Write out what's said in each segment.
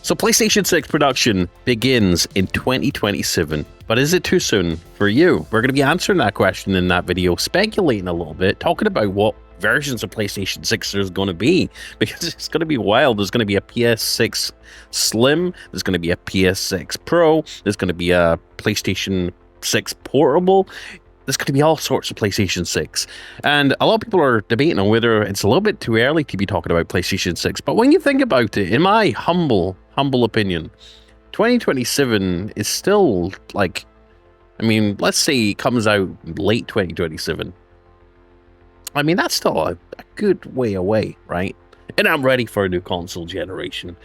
So PlayStation 6 production begins in 2027, but is it too soon for you? We're going to be answering that question in that video, speculating a little bit, talking about what versions of PlayStation 6 there's going to be, because it's going to be wild. There's going to be a PS6 Slim, there's going to be a PS6 Pro, there's going to be a PlayStation 6 Portable. There's going to be all sorts of PlayStation 6. And a lot of people are debating on whether it's a little bit too early to be talking about PlayStation 6. But when you think about it, in my humble opinion, 2027 is still like, I mean, let's say it comes out late 2027. I mean, that's still a good way away, right? And I'm ready for a new console generation.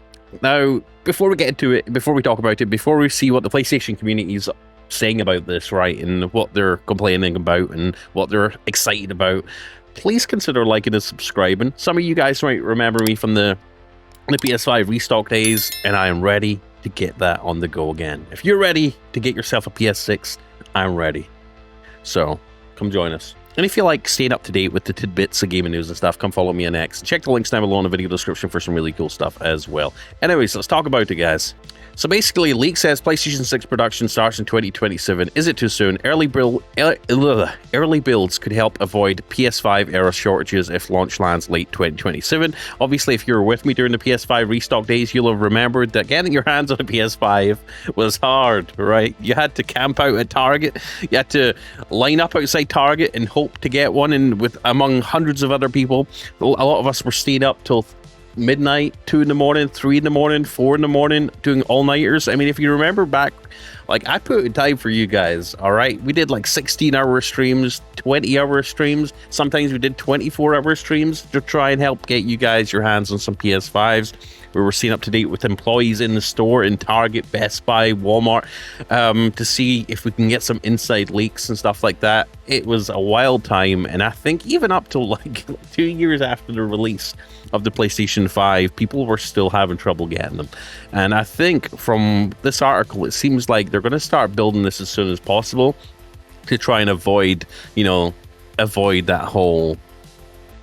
Now, before we get into it, before we talk about it, before we see what the PlayStation community is saying about this, right, and what they're complaining about and what they're excited about, please consider liking and subscribing. Some of you guys might remember me from the PS5 restock days, and I am ready to get that on the go again. If you're ready to get yourself a PS6, I'm ready. So come join us. And if you like staying up to date with the tidbits of gaming news and stuff, come follow me on X. Check the links down below in the video description for some really cool stuff as well. Anyways, let's talk about it, guys. So basically, leak says PlayStation 6 production starts in 2027. Is it too soon? Early builds could help avoid PS5 era shortages if launch lands late 2027. Obviously, if you were with me during the PS5 restock days, you'll have remembered that getting your hands on a PS5 was hard, right? You had to camp out at Target. You had to line up outside Target and hope to get one, and with among hundreds of other people. A lot of us were staying up till midnight, 2 in the morning, 3 in the morning, 4 in the morning, doing all-nighters. I mean, if you remember back, like, I put in time for you guys, all right? We did like 16-hour streams, 20-hour streams. Sometimes we did 24-hour streams to try and help get you guys your hands on some PS5s. We were staying up to date with employees in the store, in Target, Best Buy, Walmart, to see if we can get some inside leaks and stuff like that. It was a wild time, and I think even up to like 2 years after the release of the PlayStation 5, people were still having trouble getting them. And I think from this article, it seems like they're going to start building this as soon as possible to try and avoid that whole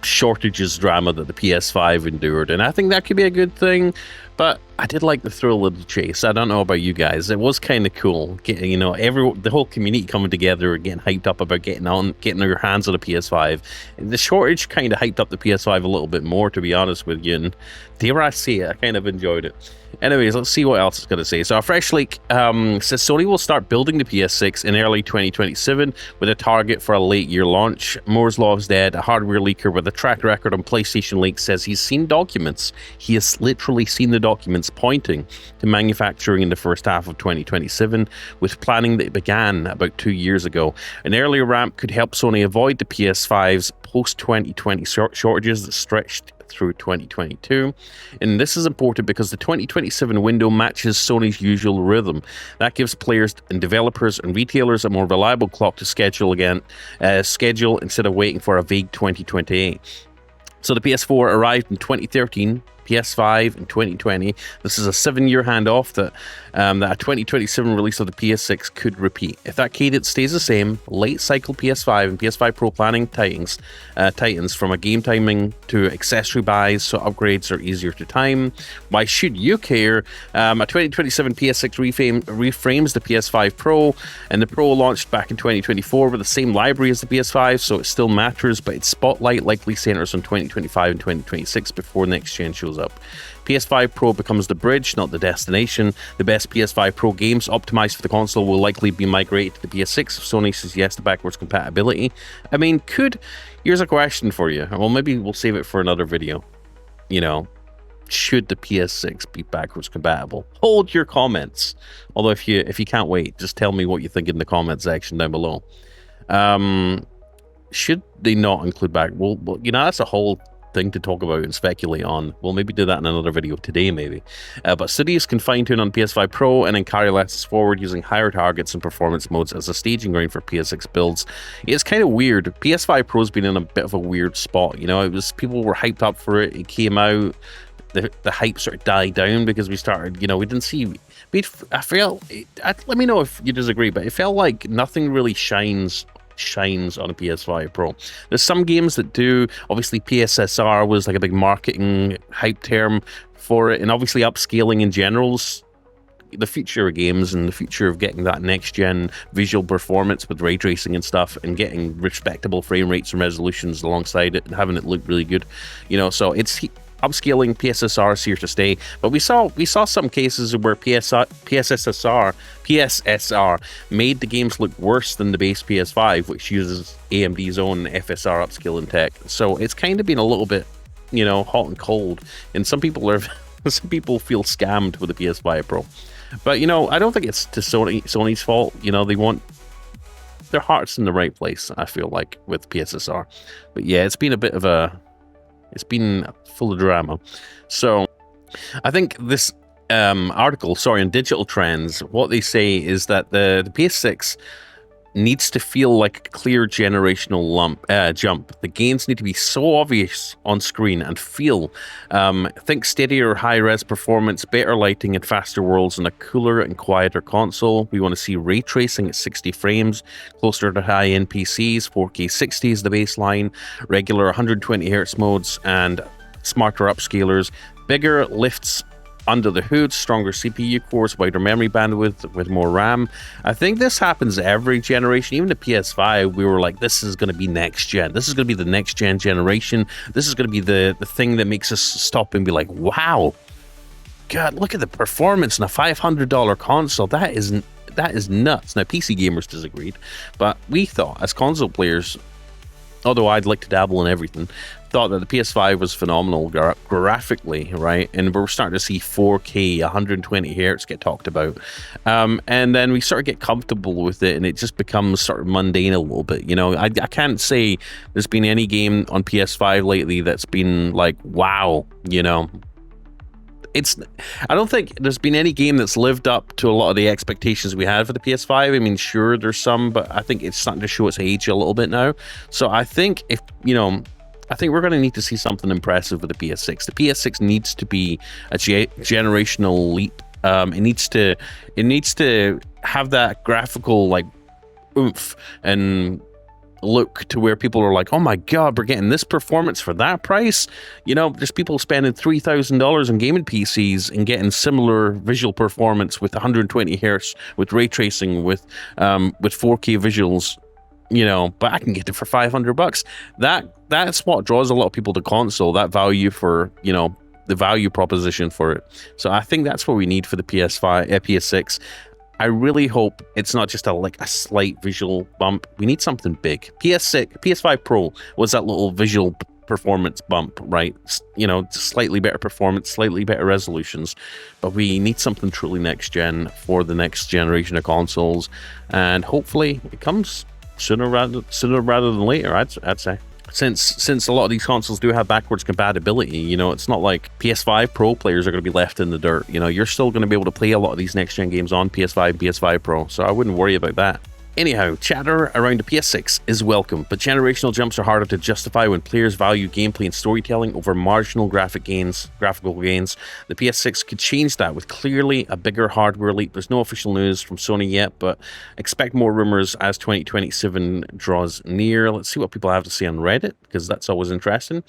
shortages drama that the PS5 endured. And I think that could be a good thing, but I did like the thrill of the chase. I don't know about you guys. It was kind of cool getting, you know, the whole community coming together and getting hyped up about getting your hands on a PS5. And the shortage kind of hyped up the PS5 a little bit more, to be honest with you, and dare I say it, I kind of enjoyed it. Anyways, let's see what else it's going to say. So a fresh leak says Sony will start building the PS6 in early 2027 with a target for a late year launch. Moore's Law is dead. A hardware leaker with a track record on PlayStation leaks says he's seen documents. He has literally seen the documents pointing to manufacturing in the first half of 2027, with planning that began about 2 years ago. An earlier ramp could help Sony avoid the PS5's post-2020 shortages that stretched through 2022. And this is important because the 2027 window matches Sony's usual rhythm. That gives players and developers and retailers a more reliable clock to schedule instead of waiting for a vague 2028. So the PS4 arrived in 2013, PS5 in 2020. This is a 7-year handoff that a 2027 release of the PS6 could repeat. If that cadence stays the same, late cycle PS5 and PS5 Pro planning tightens from a game timing to accessory buys, so upgrades are easier to time. Why should you care? A 2027 PS6 reframes the PS5 Pro, and the Pro launched back in 2024 with the same library as the PS5, so it still matters, but its spotlight likely centers on 2025 and 2026 before next gen shows up. PS5 Pro becomes the bridge, not the destination. The best PS5 Pro games optimized for the console will likely be migrated to the PS6 if Sony says yes to backwards compatibility. I mean, here's a question for you. Well, maybe we'll save it for another video. You know, should the PS6 be backwards compatible? Hold your comments. Although if you can't wait, just tell me what you think in the comment section down below. Should they not include well, you know, that's a whole thing to talk about and speculate on. We'll maybe do that in another video today, maybe. But Studios can fine-tune on PS5 Pro and then carry lessons forward using higher targets and performance modes as a staging ground for PS6 builds. It's kind of weird. PS5 Pro's been in a bit of a weird spot. You know, people were hyped up for it. It came out. The hype sort of died down because we started, you know, we didn't see. Let me know if you disagree, but it felt like nothing really shines shines on a PS5 Pro. There's some games that do. Obviously, PSSR was like a big marketing hype term for it, and obviously upscaling in general's the future of games and the future of getting that next-gen visual performance with ray tracing and stuff, and getting respectable frame rates and resolutions alongside it and having it look really good. You know, so it's upscaling. PSSR is here to stay. But we saw some cases where PSSR made the games look worse than the base PS5, which uses AMD's own FSR upscaling tech. So it's kind of been a little bit, you know, hot and cold. And some people feel scammed with the PS5 Pro. But, you know, I don't think it's to Sony's fault. You know, they want their heart's in the right place, I feel like, with PSSR. But yeah, it's been full of drama. So I think this article, on Digital Trends, what they say is that the PS6 needs to feel like a clear generational jump. The gains need to be so obvious on screen and feel. Think steadier high-res performance, better lighting and faster worlds, and a cooler and quieter console. We want to see ray tracing at 60 frames, closer to high-end PCs. 4K 60 is the baseline, regular 120 Hz modes, and smarter upscalers, bigger lifts under the hood, stronger CPU cores, wider memory bandwidth with more RAM. I think this happens every generation. Even the PS5, we were like, this is going to be next gen. This is going to be the next gen generation. This is going to be the thing that makes us stop and be like, wow, God, look at the performance in a $500 console. That is nuts. Now, PC gamers disagreed, but we thought, as console players, although I'd like to dabble in everything, thought that the PS5 was phenomenal graphically, right? And we're starting to see 4K, 120 Hz get talked about. And then we sort of get comfortable with it, and it just becomes sort of mundane a little bit. You know, I can't say there's been any game on PS5 lately that's been like, wow, you know. I don't think there's been any game that's lived up to a lot of the expectations we had for the PS5. I mean, sure, there's some, but I think it's starting to show its age a little bit now. So I think I think we're going to need to see something impressive with the PS6. The PS6 needs to be a generational leap. It needs to have that graphical like oomph and look to where people are like, oh my God, we're getting this performance for that price. You know, there's people spending $3,000 on gaming PCs and getting similar visual performance with 120 Hz, with ray tracing, with 4K visuals. You know, but I can get it for $500. That's what draws a lot of people to console. That value for, you know, the value proposition for it. So I think that's what we need for the PS6. I really hope it's not just a slight visual bump. We need something big. PS5 Pro was that little visual performance bump, right? You know, slightly better performance, slightly better resolutions, but we need something truly next gen for the next generation of consoles, and hopefully it comes sooner rather than later. I'd say. Since a lot of these consoles do have backwards compatibility, you know, it's not like PS5 Pro players are going to be left in the dirt. You know, you're still going to be able to play a lot of these next-gen games on PS5 and PS5 Pro, so I wouldn't worry about that. Anyhow, chatter around the PS6 is welcome, but generational jumps are harder to justify when players value gameplay and storytelling over marginal graphical gains. The PS6 could change that with clearly a bigger hardware leap. There's no official news from Sony yet, but expect more rumors as 2027 draws near. Let's see what people have to say on Reddit, because that's always interesting.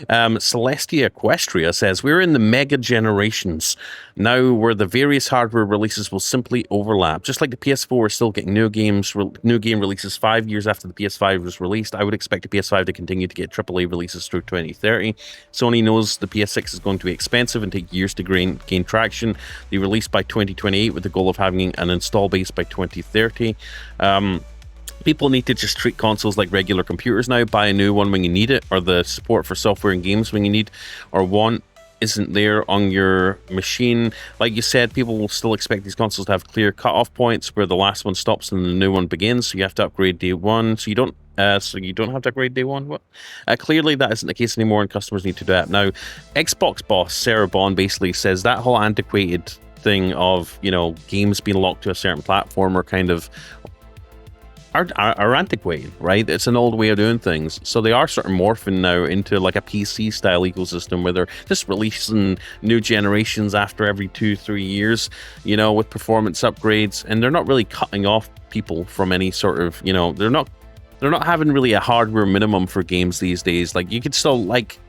Celestia Equestria says, we're in the mega generations now where the various hardware releases will simply overlap. Just like the PS4 is still getting new game releases 5 years after the PS5 was released, I would expect the PS5 to continue to get AAA releases through 2030. Sony knows the PS6 is going to be expensive and take years to gain traction. They released by 2028 with the goal of having an install base by 2030. People need to just treat consoles like regular computers now. Buy a new one when you need it, or the support for software and games when you need, or want isn't there on your machine. Like you said, people will still expect these consoles to have clear cutoff points where the last one stops and the new one begins. So you have to upgrade day one. So you don't have to upgrade day one. What? Clearly that isn't the case anymore, and customers need to adapt. Now, Xbox boss Sarah Bond basically says that whole antiquated thing of, you know, games being locked to a certain platform or kind of are antiquated, right? It's an old way of doing things. So they are sort of morphing now into like a PC style ecosystem where they're just releasing new generations after every 2-3 years, you know, with performance upgrades, and they're not really cutting off people from any sort of, you know, they're not they're not having really a hardware minimum for games these days. Like, you could still, like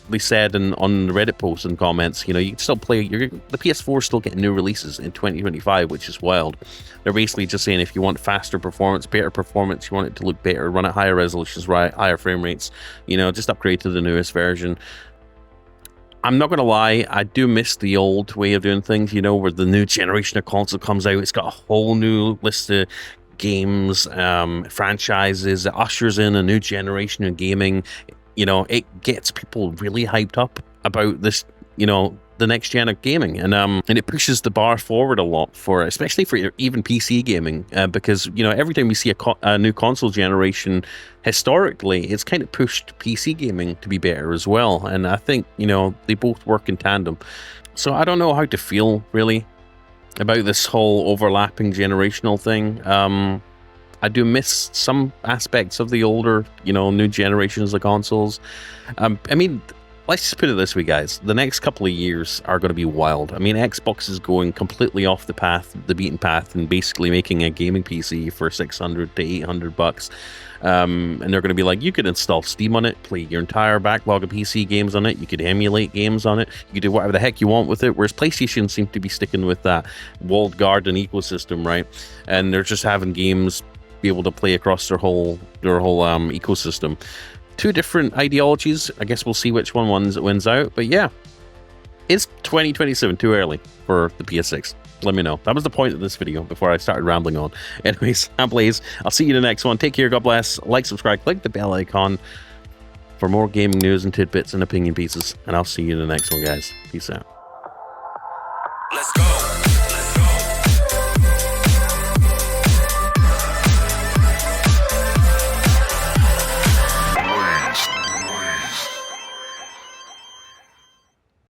they said on the Reddit posts and comments, you know, you can still play. The PS4 is still getting new releases in 2025, which is wild. They're basically just saying if you want faster performance, better performance, you want it to look better, run at higher resolutions, right, higher frame rates, you know, just upgrade to the newest version. I'm not going to lie, I do miss the old way of doing things, you know, where the new generation of console comes out, it's got a whole new list of games, franchises, it ushers in a new generation of gaming. You know, it gets people really hyped up about this, you know, the next gen of gaming, and it pushes the bar forward a lot for, especially for even PC gaming, because, you know, every time we see a new console generation, historically, it's kind of pushed PC gaming to be better as well, and I think, you know, they both work in tandem. So I don't know how to feel really about this whole overlapping generational thing. I do miss some aspects of the older, you know, new generations of consoles. I mean, let's just put it this way, guys. The next couple of years are going to be wild. I mean, Xbox is going completely off the beaten path, and basically making a gaming PC for $600 to $800. And they're going to be like, you could install Steam on it, play your entire backlog of PC games on it, you could emulate games on it, you could do whatever the heck you want with it, whereas PlayStation seem to be sticking with that walled garden ecosystem, right? And they're just having games be able to play across their whole ecosystem. Two different ideologies. I guess we'll see which one wins out. But yeah, is 2027 too early for the PS6? Let me know. That was the point of this video before I started rambling on. Anyways, I'm Blaze. I'll see you in the next one. Take care. God bless. Like, subscribe, click the bell icon for more gaming news and tidbits and opinion pieces. And I'll see you in the next one, guys. Peace out.